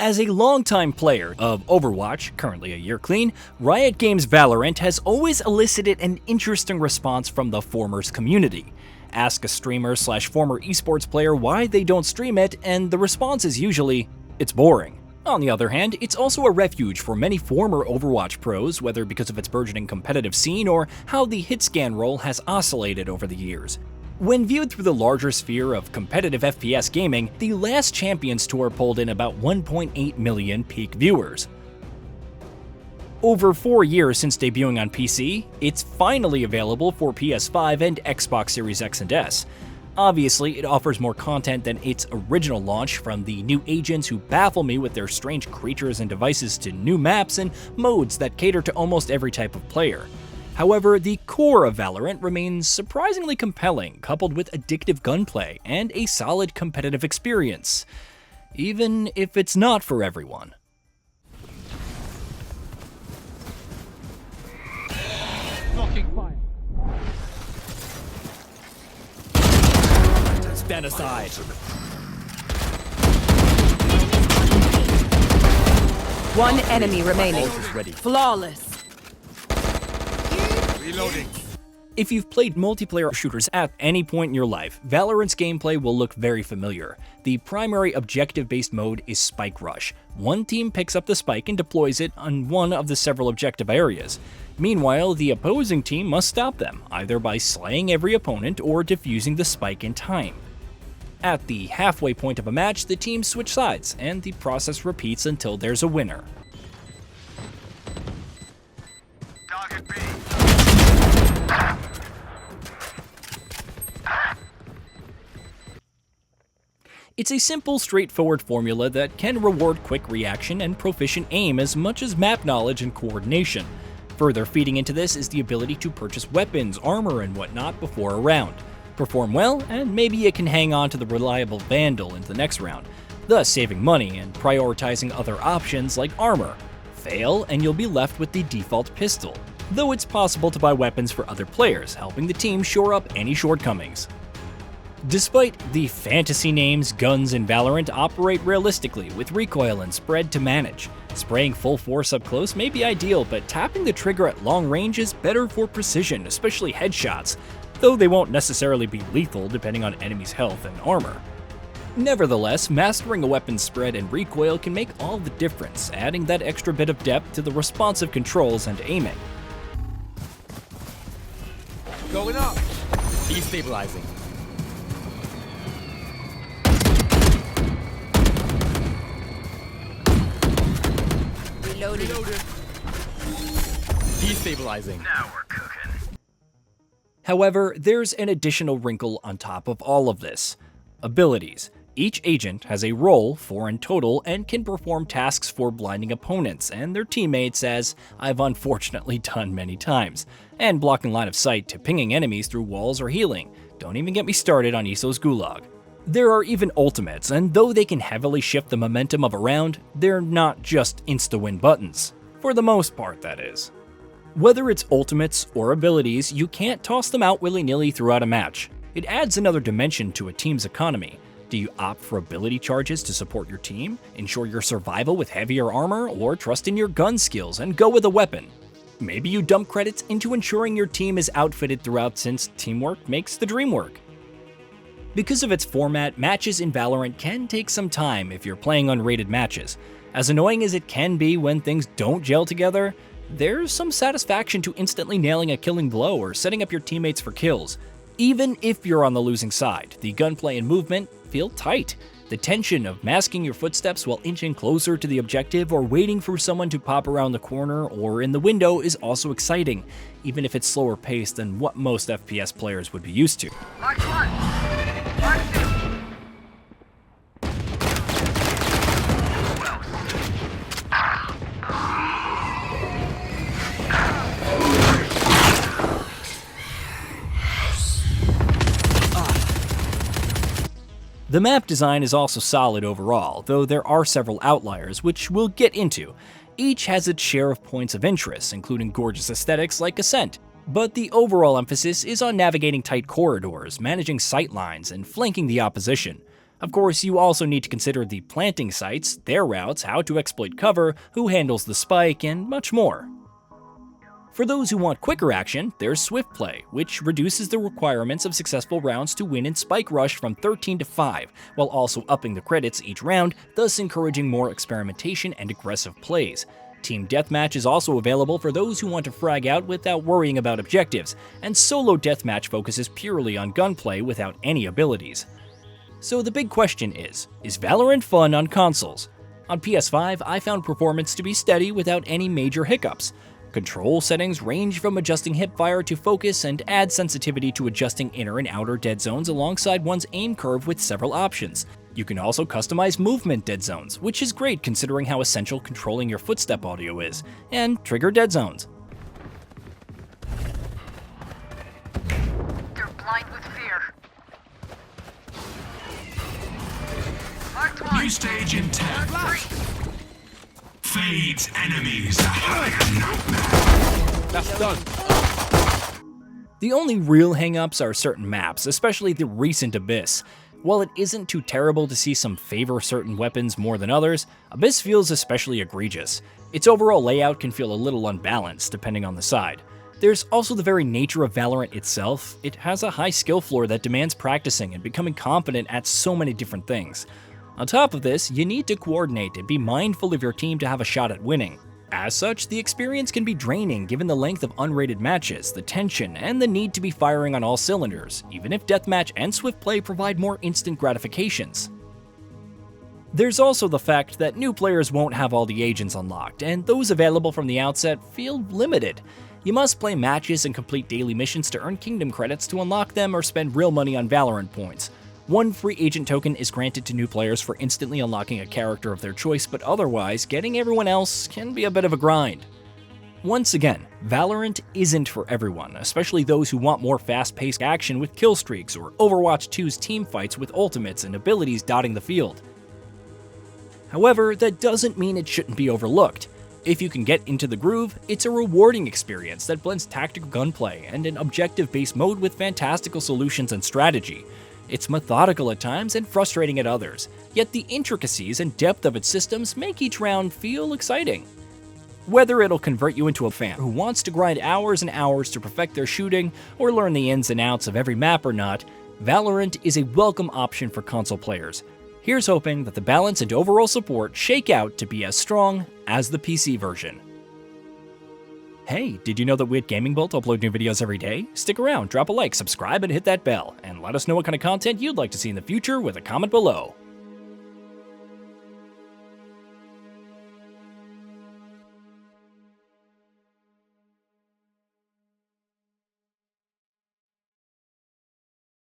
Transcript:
As a longtime player of Overwatch, currently a year clean, Riot Games Valorant has always elicited an interesting response from the former's community. Ask a streamer/former esports player why they don't stream it, and the response is usually, it's boring. On the other hand, it's also a refuge for many former Overwatch pros, whether because of its burgeoning competitive scene or how the hitscan role has oscillated over the years. When viewed through the larger sphere of competitive FPS gaming, the last Champions Tour pulled in about 1.8 million peak viewers. Over 4 years since debuting on PC, it's finally available for PS5 and Xbox Series X and S. Obviously, it offers more content than its original launch, from the new agents who baffle me with their strange creatures and devices to new maps and modes that cater to almost every type of player. However, the core of Valorant remains surprisingly compelling, coupled with addictive gunplay and a solid competitive experience, even if it's not for everyone. Blocking fire. Stand aside. One enemy remaining. Ult is ready. Flawless. Reloading. If you've played multiplayer shooters at any point in your life, Valorant's gameplay will look very familiar. The primary objective-based mode is Spike Rush. One team picks up the spike and deploys it on one of the several objective areas. Meanwhile, the opposing team must stop them, either by slaying every opponent or defusing the spike in time. At the halfway point of a match, the teams switch sides, and the process repeats until there's a winner. Target B. It's a simple, straightforward formula that can reward quick reaction and proficient aim as much as map knowledge and coordination. Further feeding into this is the ability to purchase weapons, armor, and whatnot before a round. Perform well, and maybe it can hang on to the reliable Vandal into the next round, thus saving money and prioritizing other options like armor. Fail, and you'll be left with the default pistol, though it's possible to buy weapons for other players, helping the team shore up any shortcomings. Despite the fantasy names, guns in Valorant operate realistically with recoil and spread to manage. Spraying full force up close may be ideal, but tapping the trigger at long range is better for precision, especially headshots, though they won't necessarily be lethal depending on enemies' health and armor. Nevertheless, mastering a weapon's spread and recoil can make all the difference, adding that extra bit of depth to the responsive controls and aiming. Going up. Destabilizing. Reloading. Destabilizing. Now we're cooking. However, there's an additional wrinkle on top of all of this. Abilities. Each agent has a role, 4 in total, and can perform tasks for blinding opponents and their teammates, as I've unfortunately done many times, and blocking line of sight to pinging enemies through walls or healing. Don't even get me started on Iso's Gulag. There are even ultimates, and though they can heavily shift the momentum of a round, they're not just insta-win buttons. For the most part, that is. Whether it's ultimates or abilities, you can't toss them out willy-nilly throughout a match. It adds another dimension to a team's economy. Do you opt for ability charges to support your team, ensure your survival with heavier armor, or trust in your gun skills and go with a weapon? Maybe you dump credits into ensuring your team is outfitted throughout, since teamwork makes the dream work. Because of its format, matches in Valorant can take some time if you're playing unrated matches. As annoying as it can be when things don't gel together, there's some satisfaction to instantly nailing a killing blow or setting up your teammates for kills. Even if you're on the losing side, the gunplay and movement feel tight. The tension of masking your footsteps while inching closer to the objective or waiting for someone to pop around the corner or in the window is also exciting, even if it's slower paced than what most FPS players would be used to. Like what? Like two. The map design is also solid overall, though there are several outliers, which we'll get into. Each has its share of points of interest, including gorgeous aesthetics like Ascent, but the overall emphasis is on navigating tight corridors, managing sightlines, and flanking the opposition. Of course, you also need to consider the planting sites, their routes, how to exploit cover, who handles the spike, and much more. For those who want quicker action, there's Swift Play, which reduces the requirements of successful rounds to win in Spike Rush from 13 to 5, while also upping the credits each round, thus encouraging more experimentation and aggressive plays. Team Deathmatch is also available for those who want to frag out without worrying about objectives, and Solo Deathmatch focuses purely on gunplay without any abilities. So the big question is Valorant fun on consoles? On PS5, I found performance to be steady without any major hiccups. Control settings range from adjusting hipfire to focus and add sensitivity to adjusting inner and outer dead zones alongside one's aim curve with several options. You can also customize movement dead zones, which is great considering how essential controlling your footstep audio is, and trigger dead zones. They're blind with fear. Marked one. New stage in 10. Fades enemies. That's done. The only real hangups are certain maps, especially the recent Abyss. While it isn't too terrible to see some favor certain weapons more than others, Abyss feels especially egregious. Its overall layout can feel a little unbalanced depending on the side. There's also the very nature of Valorant itself. It has a high skill floor that demands practicing and becoming competent at so many different things. On top of this, you need to coordinate and be mindful of your team to have a shot at winning. As such, the experience can be draining given the length of unrated matches, the tension, and the need to be firing on all cylinders, even if Deathmatch and Swift Play provide more instant gratifications. There's also the fact that new players won't have all the agents unlocked, and those available from the outset feel limited. You must play matches and complete daily missions to earn Kingdom credits to unlock them or spend real money on Valorant points. One free agent token is granted to new players for instantly unlocking a character of their choice, but otherwise, getting everyone else can be a bit of a grind. Once again, Valorant isn't for everyone, especially those who want more fast-paced action with kill streaks or Overwatch 2's team fights with ultimates and abilities dotting the field. However, that doesn't mean it shouldn't be overlooked. If you can get into the groove, it's a rewarding experience that blends tactical gunplay and an objective-based mode with fantastical solutions and strategy. It's methodical at times and frustrating at others, yet the intricacies and depth of its systems make each round feel exciting. Whether it'll convert you into a fan who wants to grind hours and hours to perfect their shooting or learn the ins and outs of every map or not, Valorant is a welcome option for console players. Here's hoping that the balance and overall support shake out to be as strong as the PC version. Hey, did you know that we at GamingBolt upload new videos every day? Stick around, drop a like, subscribe, and hit that bell, and let us know what kind of content you'd like to see in the future with a comment below.